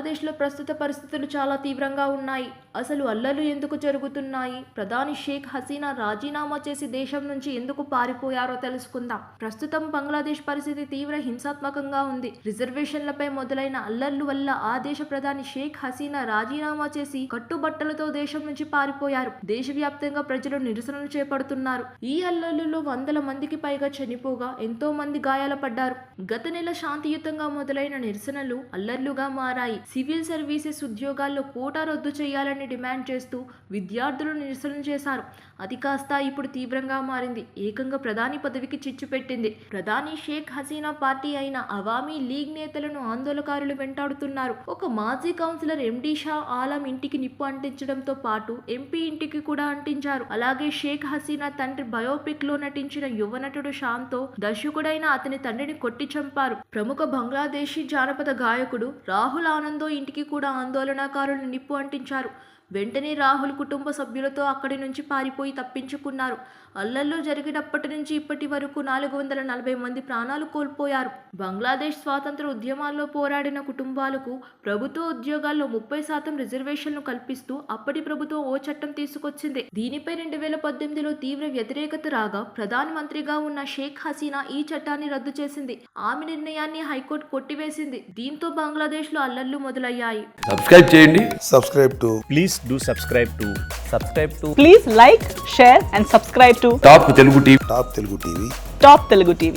బంగ్లాదేశ్లో ప్రస్తుత పరిస్థితులు చాలా తీవ్రంగా ఉన్నాయి. అసలు అల్లర్లు ఎందుకు జరుగుతున్నాయి? ప్రధాని షేక్ హసీనా రాజీనామా చేసి దేశం నుంచి ఎందుకు పారిపోయారో తెలుసుకుందాం. ప్రస్తుతం బంగ్లాదేశ్ పరిస్థితి తీవ్ర హింసాత్మకంగా ఉంది. రిజర్వేషన్లపై మొదలైన అల్లర్లు వల్ల ఆ దేశ ప్రధాని షేక్ హసీనా రాజీనామా చేసి కట్టుబట్టలతో దేశం నుంచి పారిపోయారు. దేశవ్యాప్తంగా ప్రజలు నిరసనలు చేపడుతున్నారు. ఈ అల్లర్లలో వందల మందికి పైగా చనిపోగా ఎంతో మంది గాయాల పడ్డారు. గత నెల శాంతియుతంగా మొదలైన నిరసనలు అల్లర్లుగా మారాయి. సివిల్ సర్వీసెస్ ఉద్యోగాల్లో కోటా రద్దు చేయాలని డిమాండ్ చేస్తూ విద్యార్థులు నిరసన చేశారు. అది కాస్త ఇప్పుడు తీవ్రంగా మారింది. ఏకంగా ప్రధాని పదవికి చిచ్చు పెట్టింది. ప్రధాని షేక్ హసీనా పార్టీ అయిన అవామీ లీగ్ నేతలను ఆందోళనకారులు వెంటాడుతున్నారు. ఒక మాజీ కౌన్సిలర్ ఎండి షా ఆలం ఇంటికి నిప్పు అంటించడంతో పాటు ఎంపీ ఇంటికి కూడా అంటించారు. అలాగే షేక్ హసీనా తండ్రి బయోపిక్ లో నటించిన యువ నటుడు షాన్తో దర్శకుడైన అతని తండ్రిని కొట్టి చంపారు. ప్రముఖ బంగ్లాదేశీ జానపద గాయకుడు రాహుల్ ఆనందో ఇంటికి కూడా ఆందోళనకారులు నిప్పు అంటించారు. వెంటనే రాహుల్ కుటుంబ సభ్యులతో అక్కడి నుంచి పారిపోయి తప్పించుకున్నారు. అల్లర్లు జరిగినప్పటి నుంచి ఇప్పటి వరకు 440 మంది ప్రాణాలు కోల్పోయారు. బంగ్లాదేశ్ స్వాతంత్ర ఉద్యమాల్లో పోరాడిన కుటుంబాలకు ప్రభుత్వ ఉద్యోగాల్లో 30% రిజర్వేషన్లు కల్పిస్తూ అప్పటి ప్రభుత్వం ఓ చట్టం తీసుకొచ్చింది. దీనిపై 2018లో తీవ్ర వ్యతిరేకత రాగా ప్రధానమంత్రిగా ఉన్న షేక్ హసీనా ఈ చట్టాన్ని రద్దు చేసింది. ఆమె నిర్ణయాన్ని హైకోర్టు కొట్టివేసింది. దీంతో బంగ్లాదేశ్ లో అల్లర్లు మొదలయ్యాయి. సబ్స్క్రైబ్ చేయండి. Please do subscribe to Please like, share and subscribe to top Telugu TV. Top Telugu TV. Top Telugu TV.